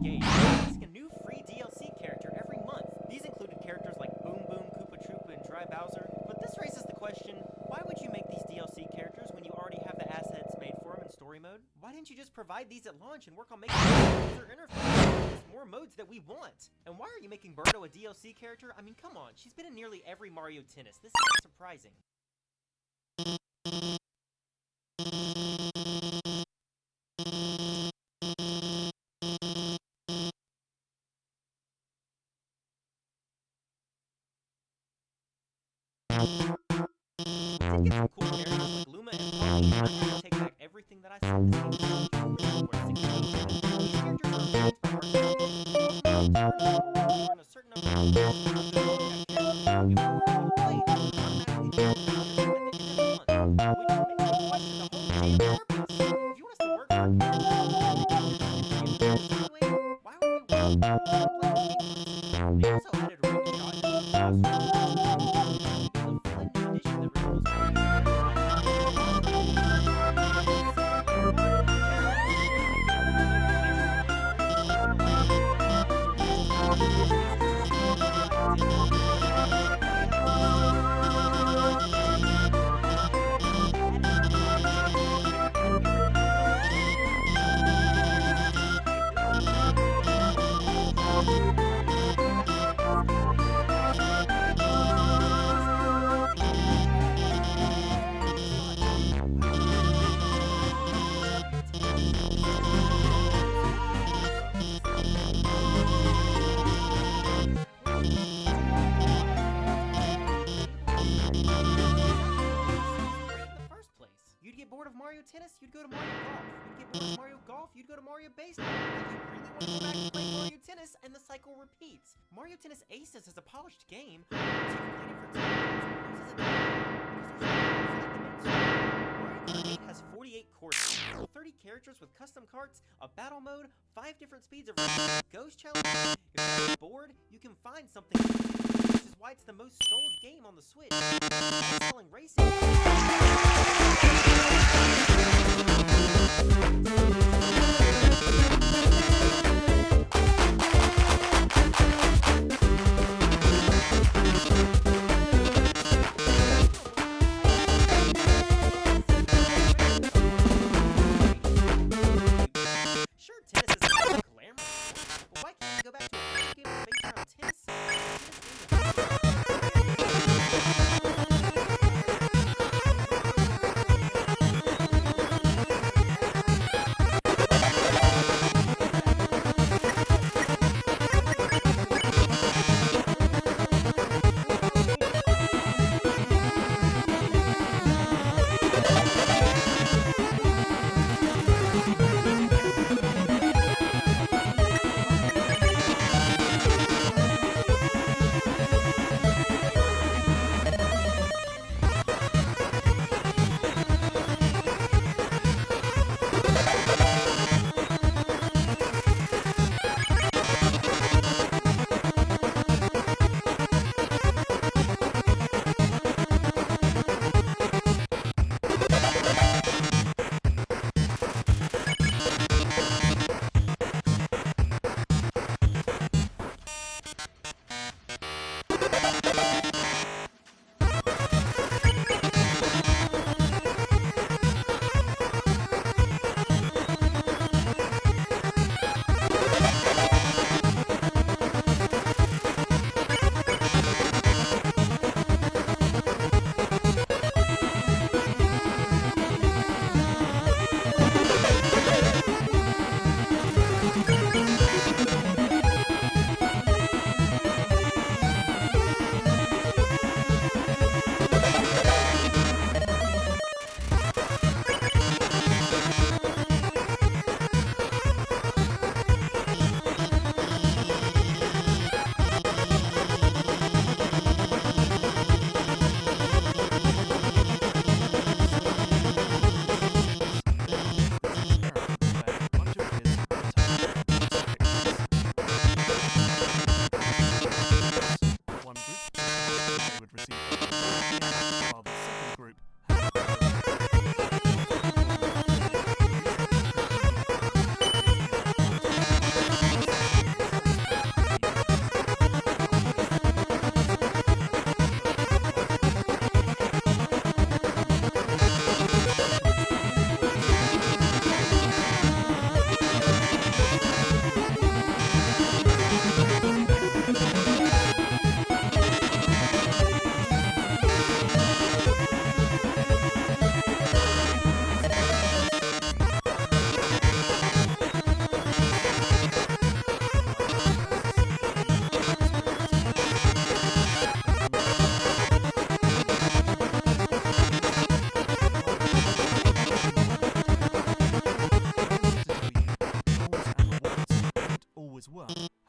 game, releasing a new free DLC character every month. These included characters like Boom Boom, Koopa Troopa, and Dry Bowser. But this raises the question, why would you make these DLC characters when you already have the assets made for them in story mode? Why didn't you just provide these at launch and work on making the user interface more modes that we want? And why are you making Birdo a DLC character? I mean, come on, she's been in nearly every Mario Tennis. This is surprising. Did get some cool characters like Luma and Poppy, but I'm gonna take back everything that I said. This game is these characters are influenced by you earn a certain number of you play automatically which makes me question the whole damn purpose. If you want us to work hard, why would we play this game? They also added a ring shot and a Mario Tennis, you'd go to Mario Golf. You'd get bored of Mario Golf, you'd go to Mario Baseball. If you really want to go back and play Mario Tennis, and the cycle repeats. Mario Tennis Aces is a polished game, so you've played it for 10 minutes, it loses Mario Kart 8 has 48 courses, 30 characters with custom carts, a battle mode, 5 different speeds of racing, ghost challenges. If you're bored, you can find something to do, which is why it's the most sold game on the Switch. Selling racing. Sure, tennis is a glamorous sport, but why can't we go back to a game based around tennis?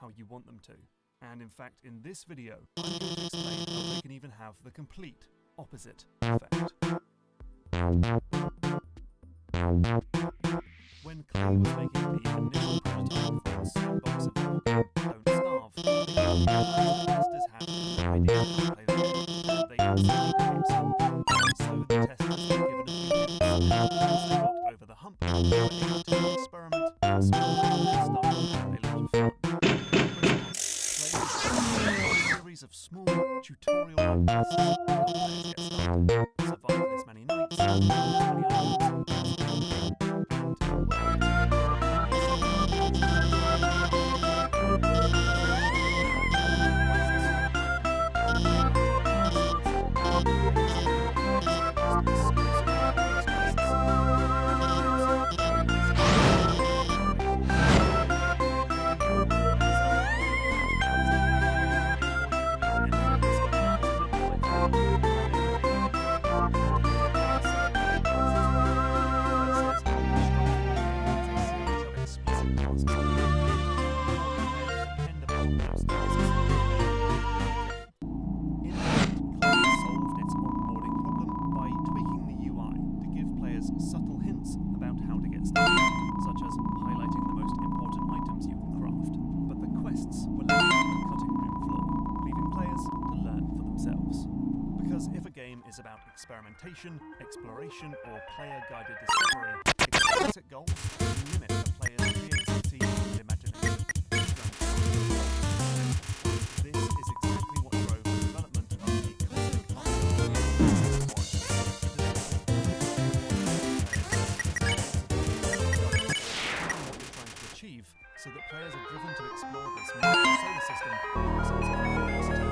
how you want them to. And in fact, in this video, I'm going to explain how they can even have the complete opposite effect. When Clay was making the initial prototype for the sandbox of the whole game, Don't Starve, the testers had no idea how to play the game, and they instantly became so. So the testers were given a few hints, and once they got over the hump, they were able to experiment, explore, and start to have a lot of fun. A series of small tutorial tests to help players get started, survive this many nights, this many items, subtle hints about how to get started, such as highlighting the most important items you can craft. But the quests were left on the cutting room floor, leaving players to learn for themselves. Because if a game is about experimentation, exploration, or player-guided discovery, its basic goal is to limit the player's creativity and imagination. This is exactly what drove the development of the classic so that players are driven to explore this magical solar system with a sense of curiosity.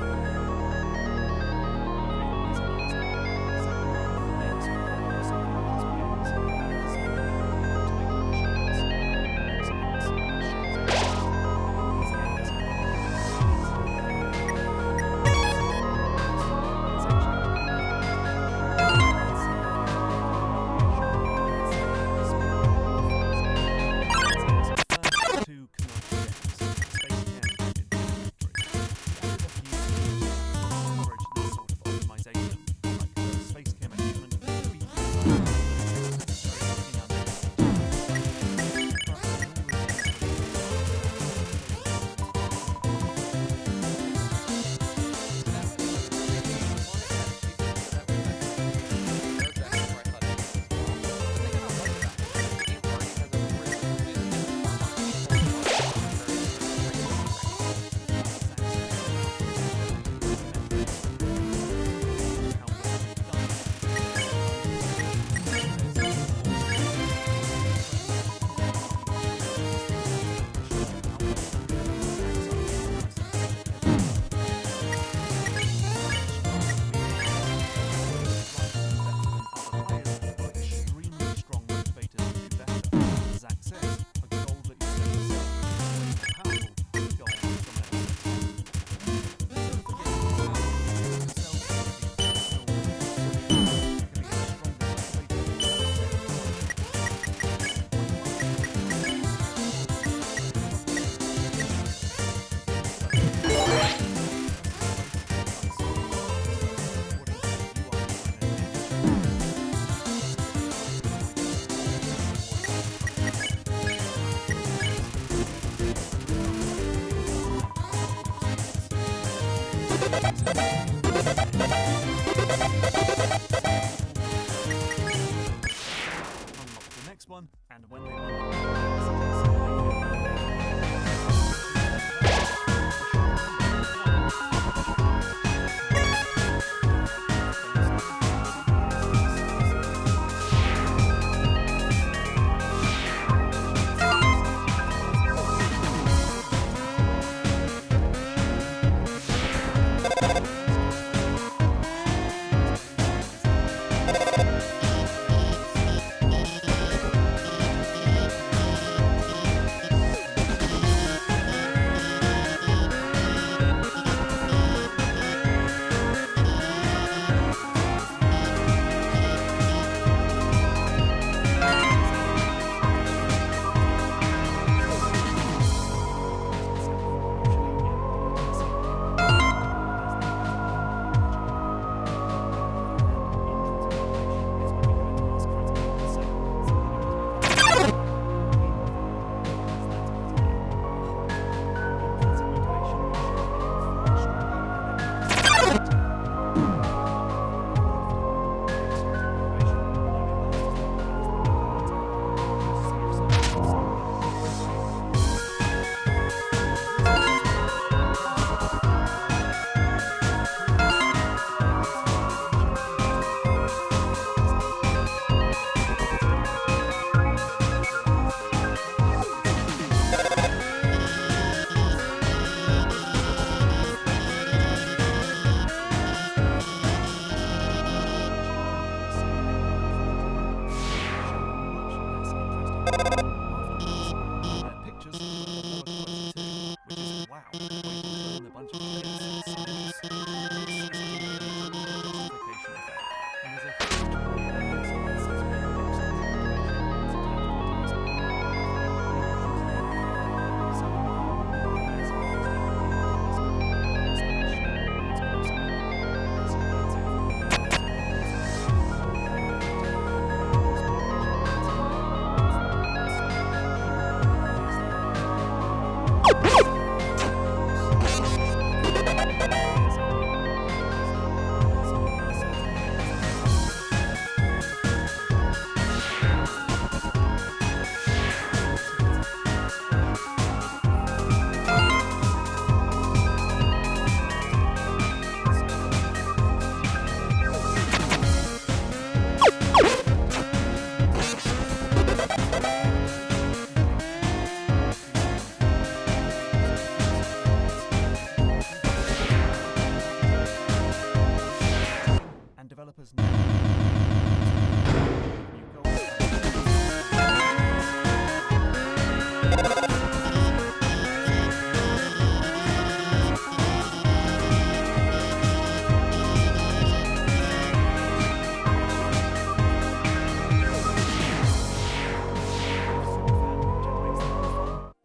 One, and when they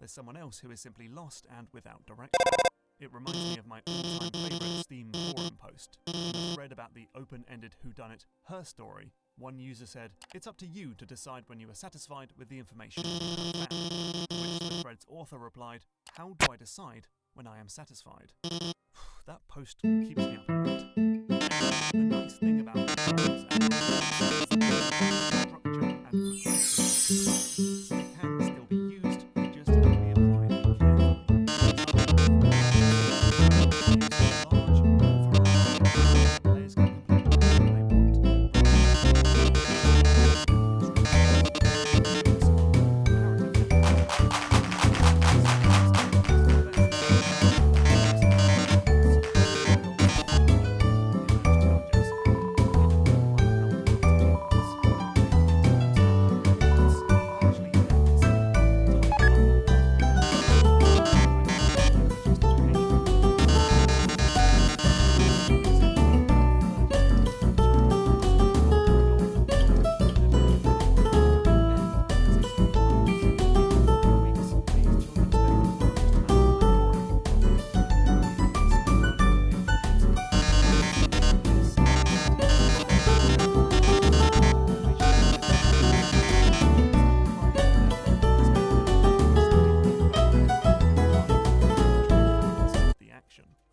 is someone else who is simply lost and without direction. It reminds me of my all-time favourite Steam forum post. In the thread about the open-ended whodunit Her Story, one user said, "It's up to you to decide when you are satisfied with the information you have found." To which the thread's author replied, "How do I decide when I am satisfied?" That post keeps me up at night. The nice thing about forums and rewards is that they provide structure and progression, so they can still be used, they just have to be applied carefully. Large, variety, players can complete whatever they want.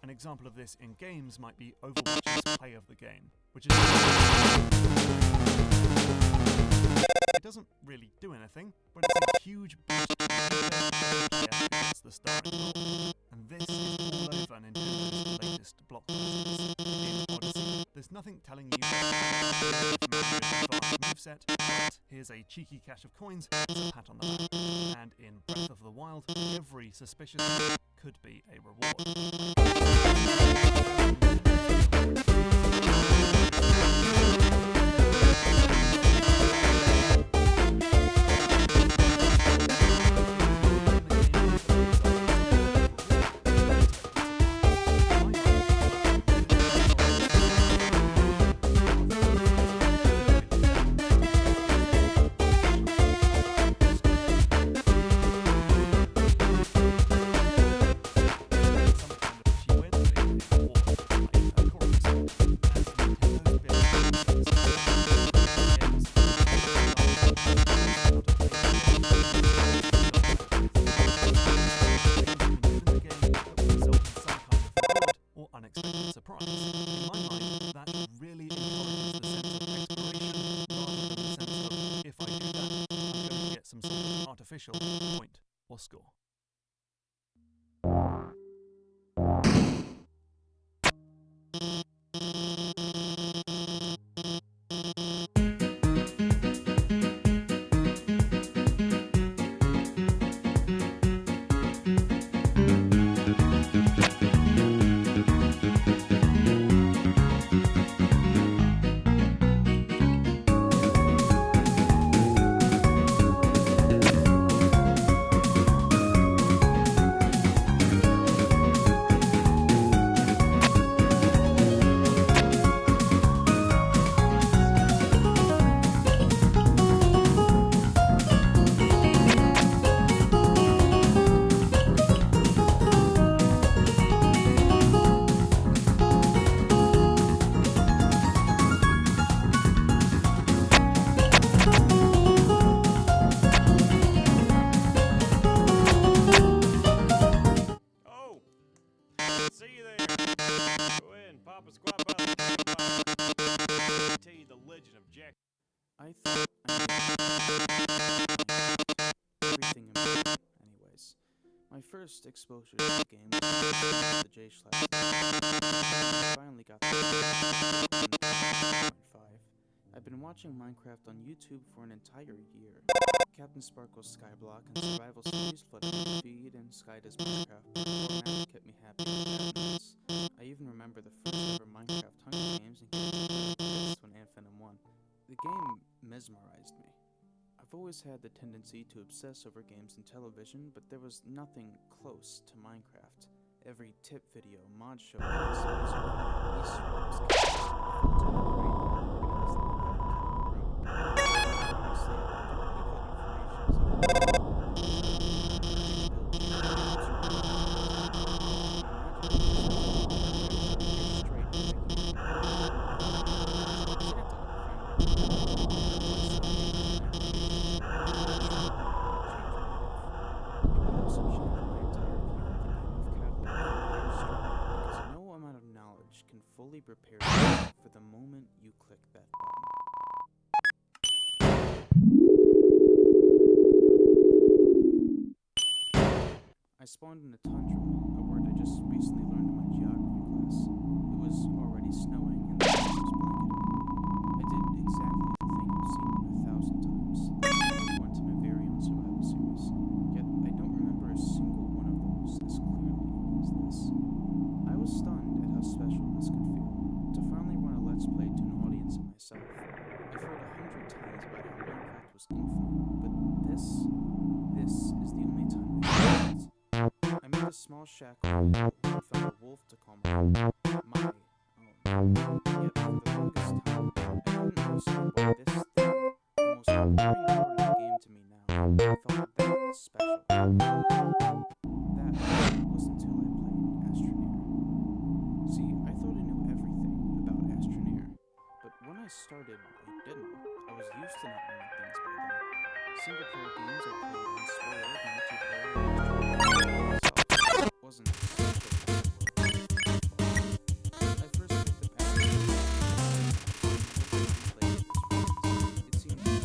An example of this in games might be Overwatch's play of the game, which is... It doesn't really do anything, but it's a huge boost to against the starring role. And this is all over Nintendo's latest blockbusters. In Odyssey, there's nothing telling you that moveset, but here's a cheeky cache of coins as a pat on the back. And in Breath of the Wild, every suspicious move could be a reward. Unexpected surprise. In my mind, that really encourages the sense of exploration rather than the sense of, if I do that, I'm going to get some sort of artificial point or score. I thought everything improved. Anyways, my first exposure to the game was the J Schlatt. I finally got the 1.5. I've been watching Minecraft on YouTube for an entire year. Captain Sparkle's Skyblock and Survival Series flooded my feed, and Sky does Minecraft. The format kept me happy with that noise. I even remember the first ever Minecraft Hunger Games and getting pissed when Anthem won. The game mesmerized me. I've always had the tendency to obsess over games and television, but there was nothing close to Minecraft. Every tip video, mod showcase, music video, Easter eggs, honestly, I don't believe that information is ever prepared for the moment you click that button. I spawned in a tundra, a word I just recently learned in my geography class. It was already snowing and the sky was blanketed. I did exactly the thing I've seen 1,000 times. I went to my very own survival series, yet I don't remember a single one of those as clearly as this. I was stunned at how special this could feel, to finally run a Let's Play to an audience of myself. I've heard 100 times about how Minecraft was infinite, but this is the only time I experienced. I made a small shack on a hill and found a wolf to call my own. Yet for the longest time, I couldn't understand why this thing, the most boring part of the game to me now, felt that special. That was until I played Astroneer. See, I thought I knew everything about Astroneer, but when I started, I didn't. I was used to not knowing things by then. Single-player games I played in spoiled multiplayer myself wasn't social I first picked up Astroneer. It seemed pretty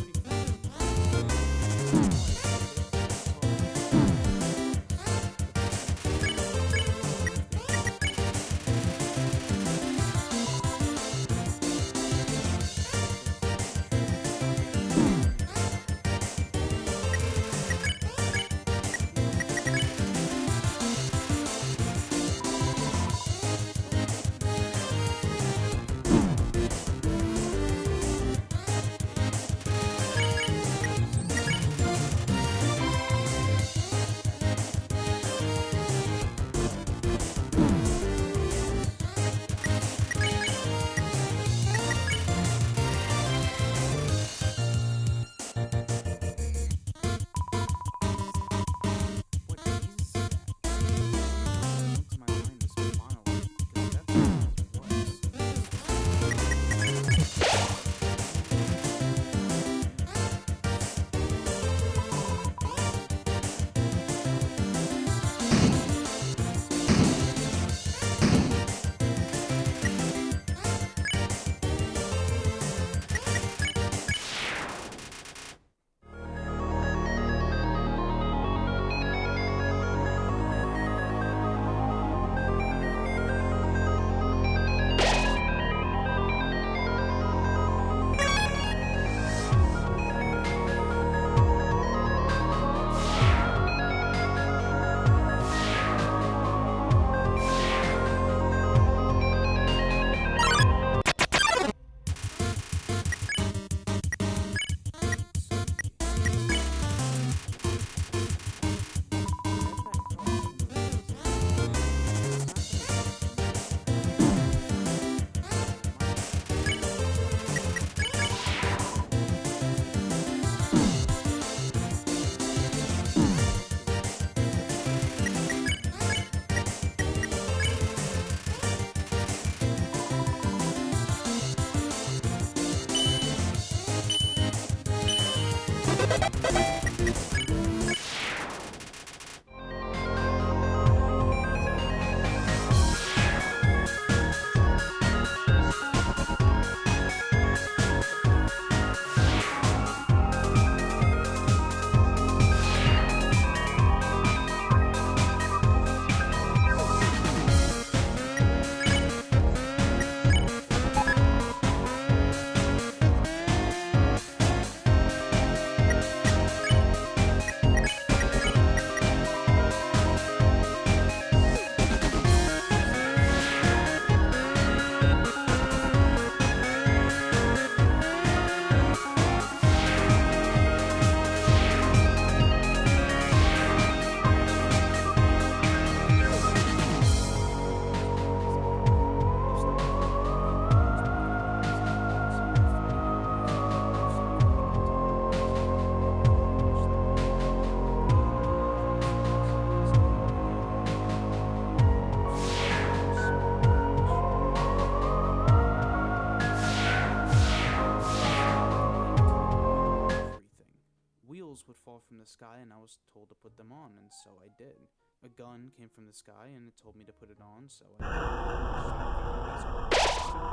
would fall from the sky and I was told to put them on, and so I did. A gun came from the sky and it told me to put it on, so I did. I shot at the enemies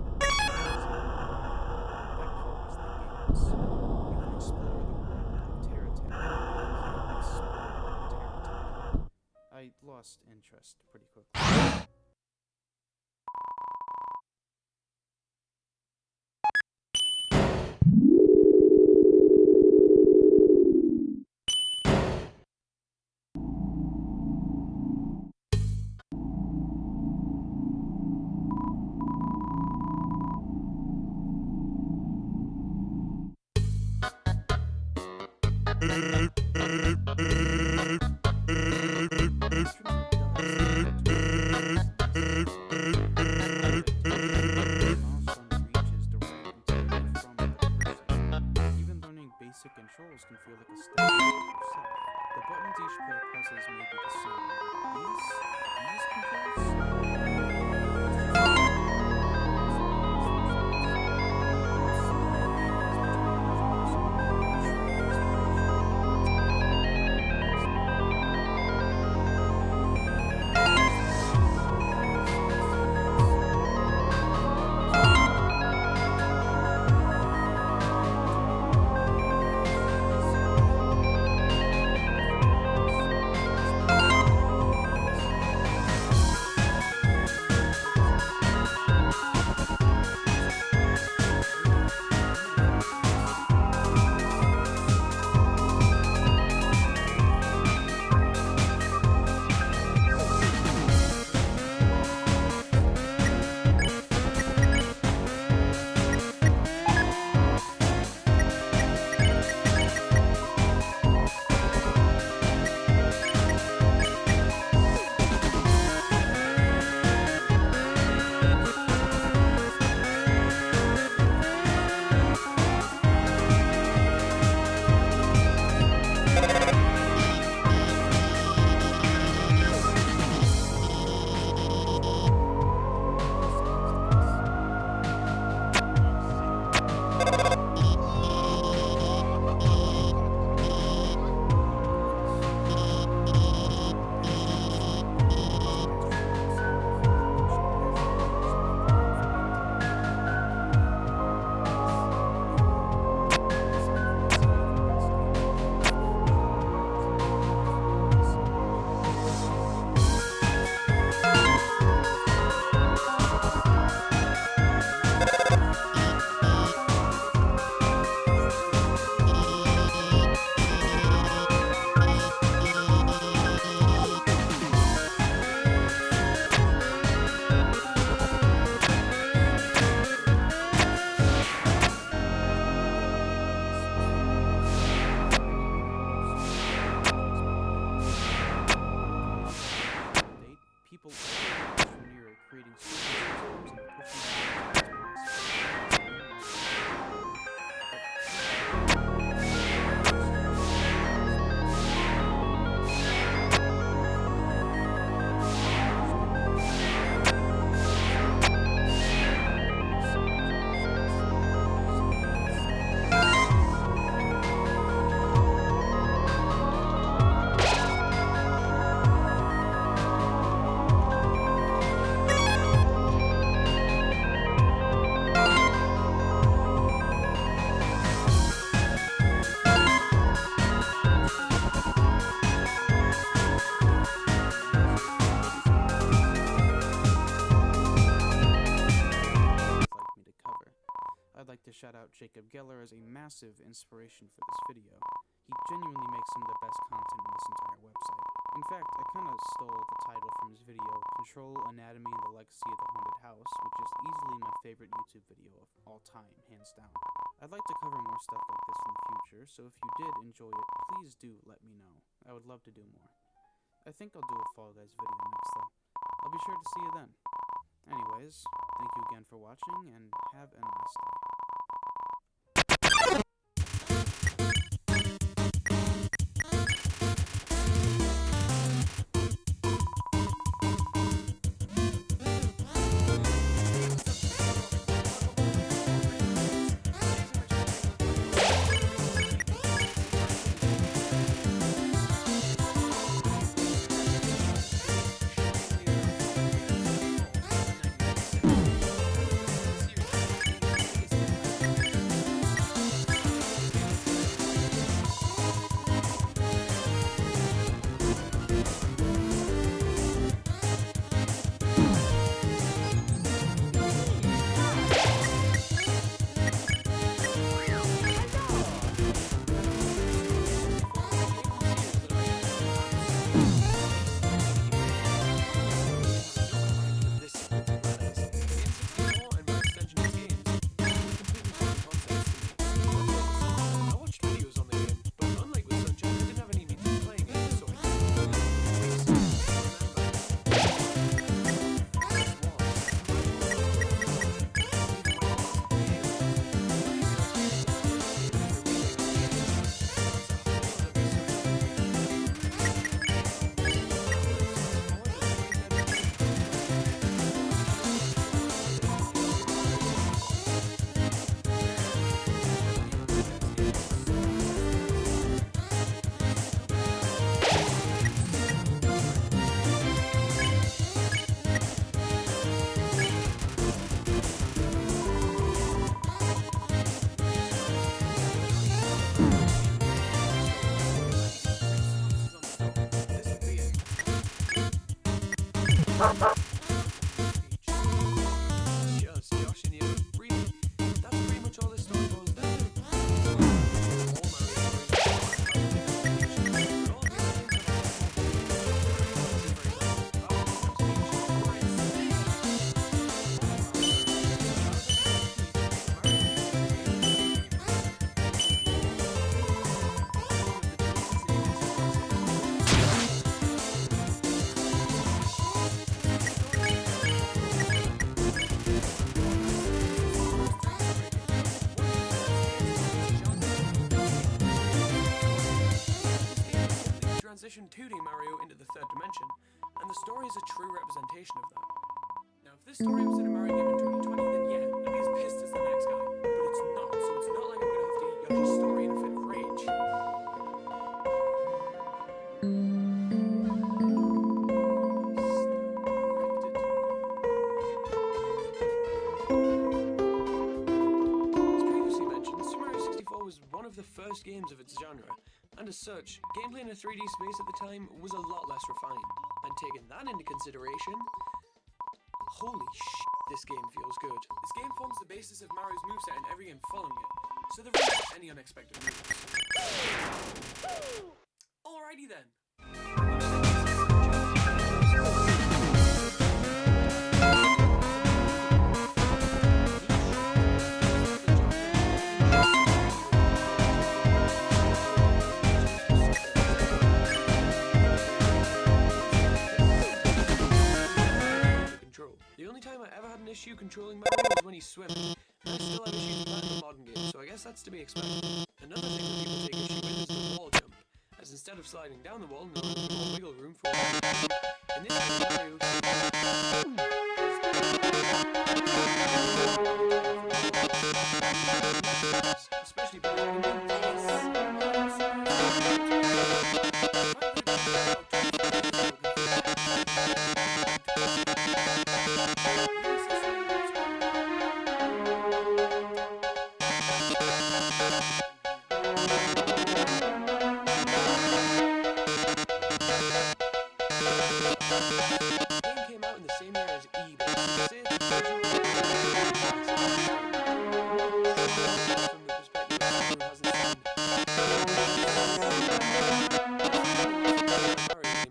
with the pistol and the game. That part was the games. You can explore the world of Terratech, but you can't explore Terratech. I lost interest pretty quickly. Even learning basic controls can feel like a step forward yourself. The buttons each player presses may be the same, but these controls? People from near creating systems and I'd like to shout out Jacob Geller as a massive inspiration for this video. He genuinely makes some of the best content on this entire website. In fact, I kinda stole the title from his video, Control, Anatomy, and the Legacy of the Haunted House, which is easily my favorite YouTube video of all time, hands down. I'd like to cover more stuff like this in the future, so if you did enjoy it, please do let me know. I would love to do more. I think I'll do a Fall Guys video next though. I'll be sure to see you then. Anyways, thank you again for watching, and have a nice day. Just Josh and you. Really, that's pretty much all this story boils down to. Transition 2D Mario into the third dimension, and the story is a true representation of that. Now, if this story was in a Mario game in 2020, then yeah, I'd be as pissed as the next guy. But it's not, so it's not like I'm gonna have to eat Yoshi's story in a fit of rage. As previously mentioned, Super Mario 64 was one of the first games of its genre. And as such, gameplay in a 3D space at the time was a lot less refined. And taking that into consideration, holy shit, this game feels good. This game forms the basis of Mario's moveset in every game following it, so there aren't any unexpected moves. Alrighty then. The only time I ever had an issue controlling Mario was when he's swimming, and I still have issues with that in the modern game, so I guess that's to be expected. Another thing that people take issue with is the wall jump, as instead of sliding down the wall, there was more wiggle room for in this game, Mario especially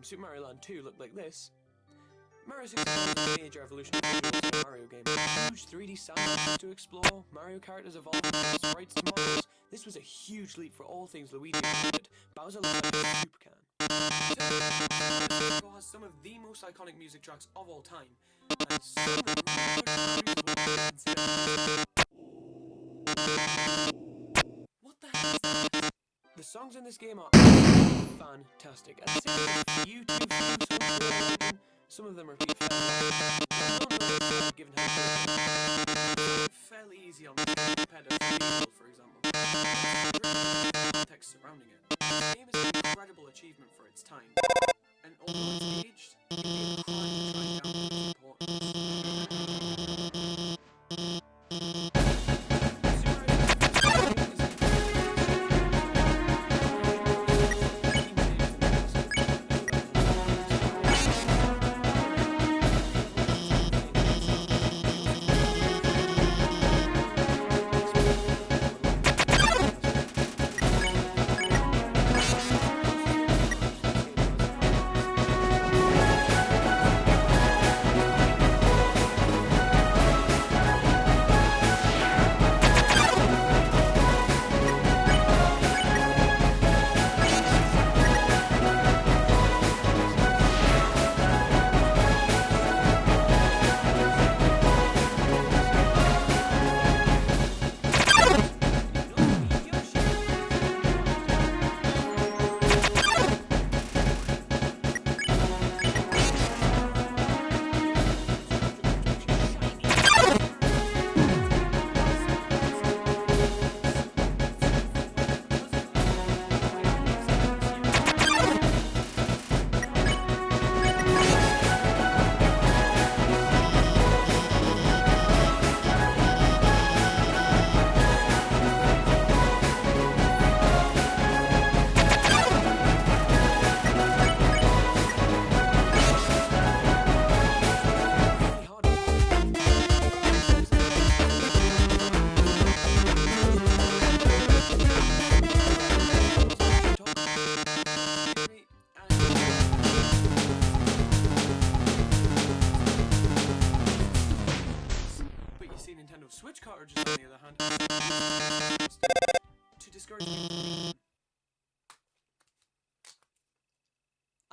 Super Mario Land 2 looked like this. Mario 64 was a major evolution of the Mario game. Huge 3D sandboxes to explore, Mario characters evolving from sprites to models. This was a huge leap for all things Luigi related. Bowser looked like a soup can. Mario has some of the most iconic music tracks of all time, and some that really what the heck is that? The songs in this game are fantastic, and some of them repeat given how fairly easy on compared to for example. Context surrounding it. The game is an incredible achievement for its time, and although it's aged, it would be a crime to try and downplay its importance.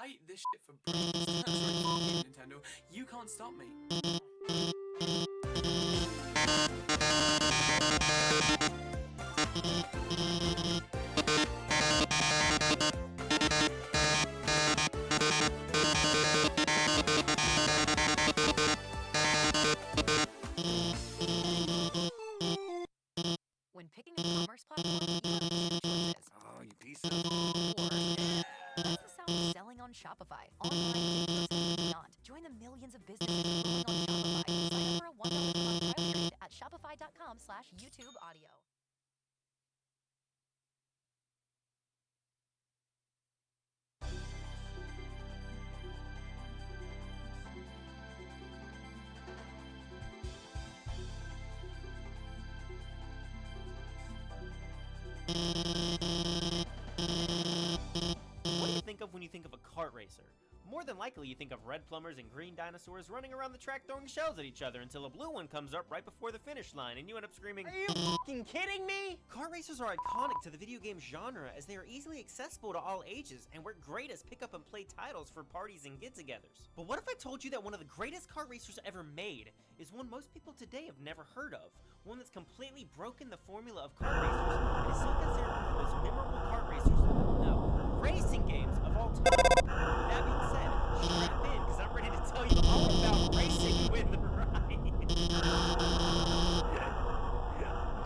fight this shit for brains. That's right, fuck you, Nintendo. You can't stop me. When picking a commerce platform, you have two choices. Oh, you piece of... That's the sound of selling on Shopify. Online, digital, and beyond. Join the millions of businesses growing on Shopify. Sign up for a $1 per month trial period at shopify.com/YouTube audio. What do you think of when you think of a kart racer? More than likely, you think of red plumbers and green dinosaurs running around the track throwing shells at each other until a blue one comes up right before the finish line and you end up screaming, "Are you fucking kidding me?" Kart racers are iconic to the video game genre as they are easily accessible to all ages and work great as pick up and play titles for parties and get-togethers. But what if I told you that one of the greatest kart racers ever made is one most people today have never heard of? One that's completely broken the formula of kart racers and is still considered one of the most memorable kart racers, no, racing games of all time. With that being said, strap in, because I'm ready to tell you all about racing with Ryan.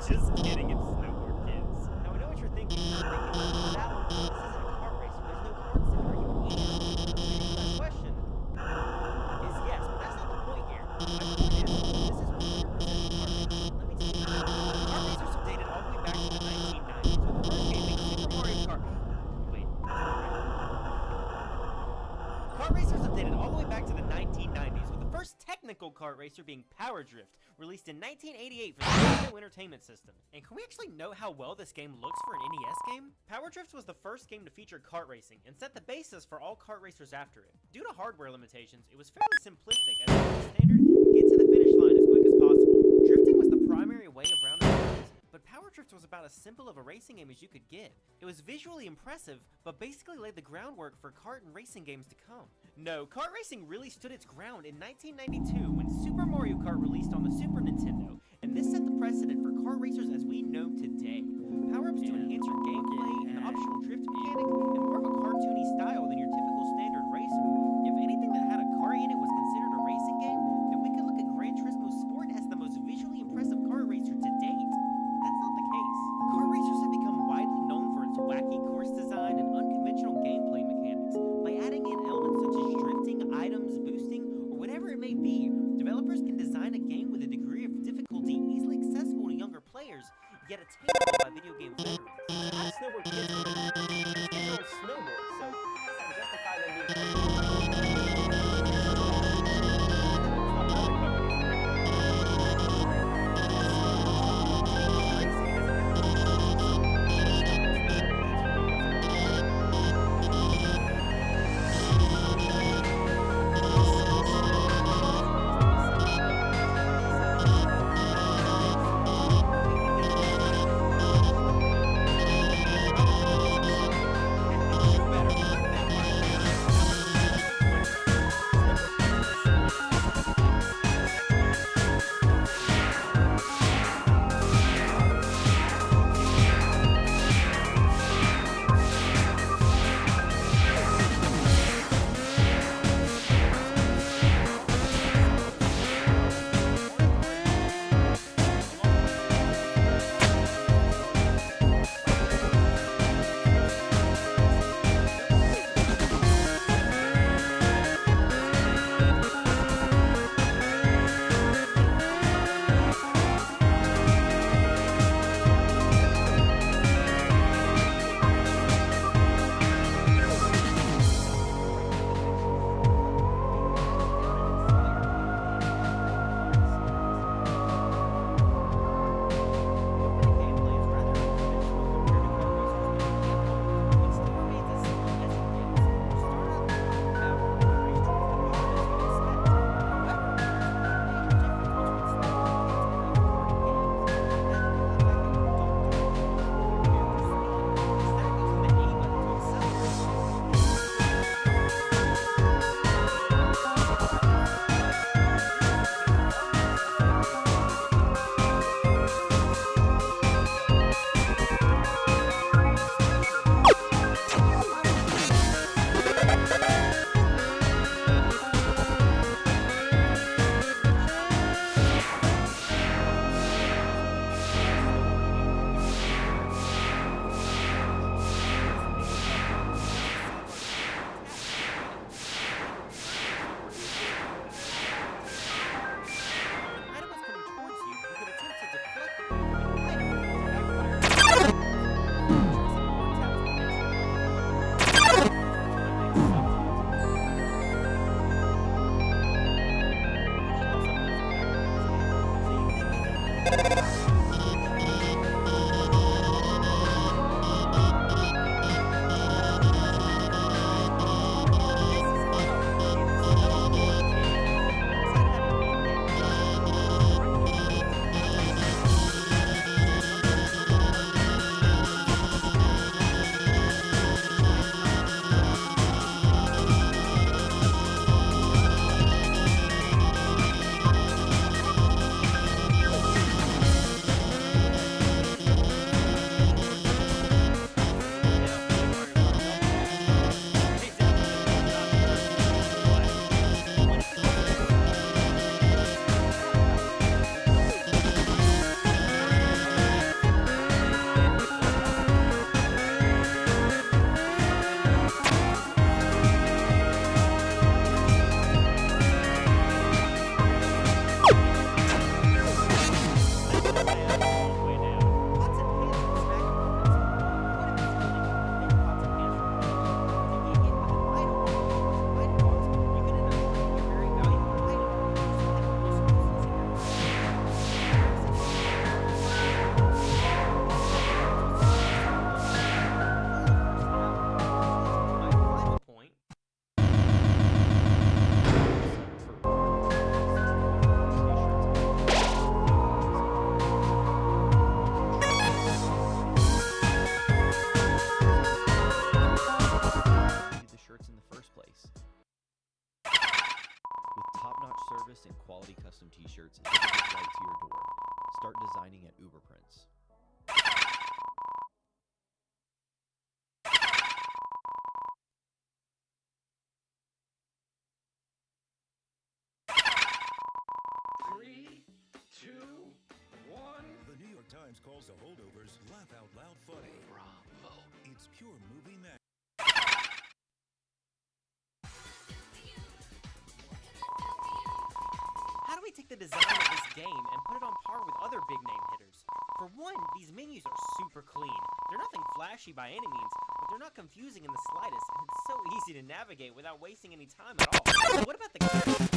Just kidding, it's Snowboard Kids. Now I know what you're thinking. You're thinking, Saddle, this isn't a kart racer. There's no karts in it. Are you an idiot? The question is yes, but that's not the point here. My point is, this is 100% kart racing. Let me tell you, kart racers are dated all the way back to the 1990s, with the first game being Super Mario Kart. Wait, that's not right. Kart racers have dated all the way back to the 1990s, with the first technical kart racer being Power Drift, released in 1988 for the Nintendo Entertainment System. And can we actually know how well this game looks for an NES game? Power Drift was the first game to feature kart racing, and set the basis for all kart racers after it. Due to hardware limitations, it was fairly simplistic, as it was standard, get to the finish line as quick as possible. Drifting was the primary way of rounding turns, but Power Drift was about as simple of a racing game as you could get. It was visually impressive, but basically laid the groundwork for kart and racing games to come. No, kart racing really stood its ground in 1992 when Super Mario Kart released on the Super Nintendo, and this set the precedent for kart racers as we know today. Power-ups to enhance your gameplay, an optional drift mechanic, and more of a cartoony style than your typical standard racer. If anything that had a car in it was considered a racing game, then we could look at Gran Turismo Sport as the most visually impressive kart racer to date. That's not the case. Kart racers have become widely known for its wacky course design and unconventional gameplay mechanics. By adding in elements such as drifting, items, boosting, or whatever it may be, developers can design a game with a degree of difficulty easily accessible to younger players, yet attainable by video game veterans. At Snowboard Kids, Times calls The Holdovers laugh out loud funny. Bravo. It's pure movie magic. How do we take the design of this game and put it on par with other big name hitters? For one, these menus are super clean. They're nothing flashy by any means, but they're not confusing in the slightest, and it's so easy to navigate without wasting any time at all. So what about the characters?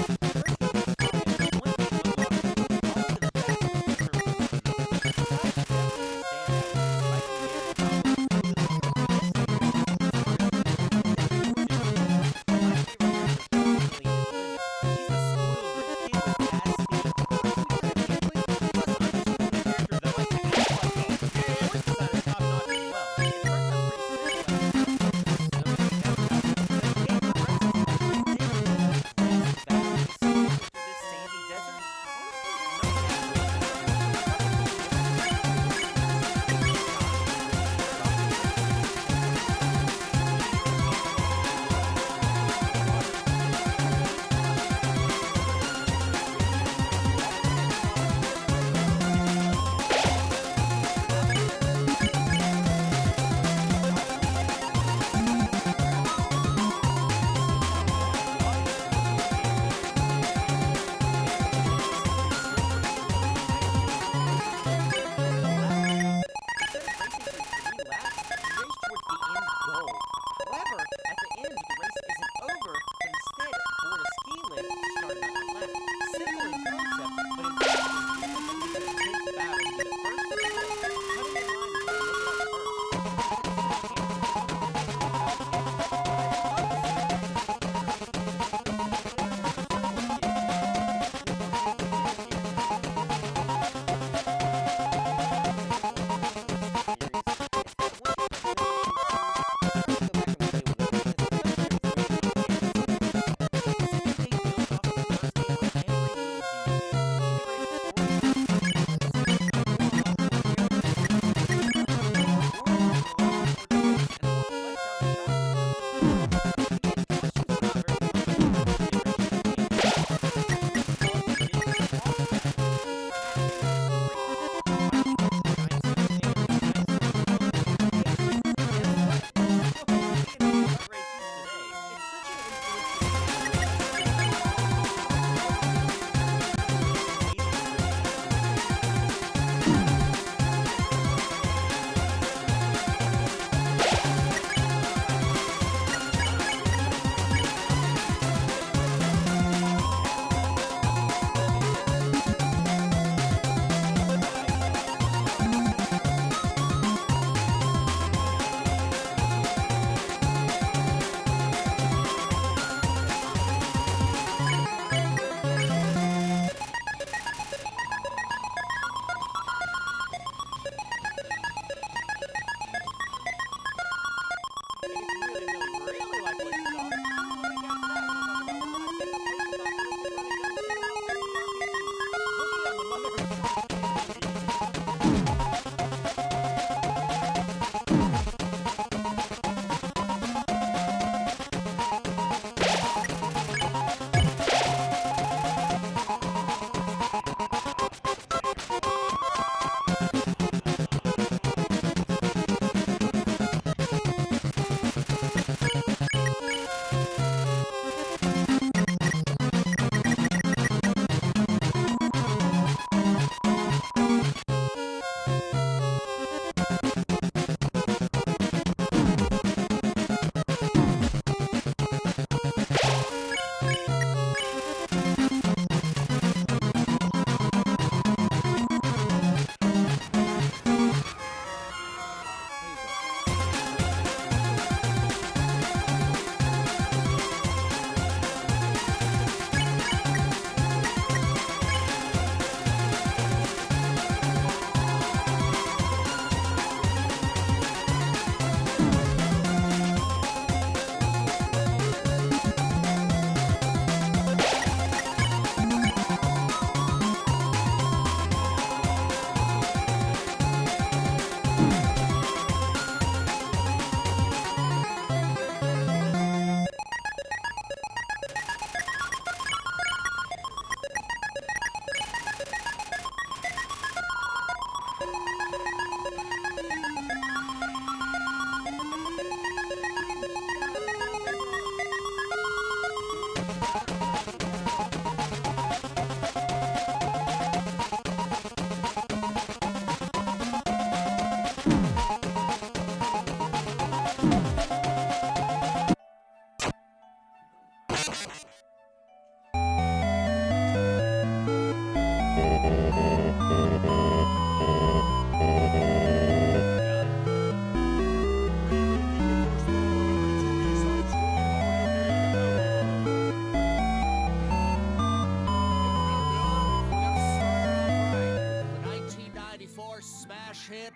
Force smash hit?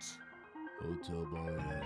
Hotel Bar.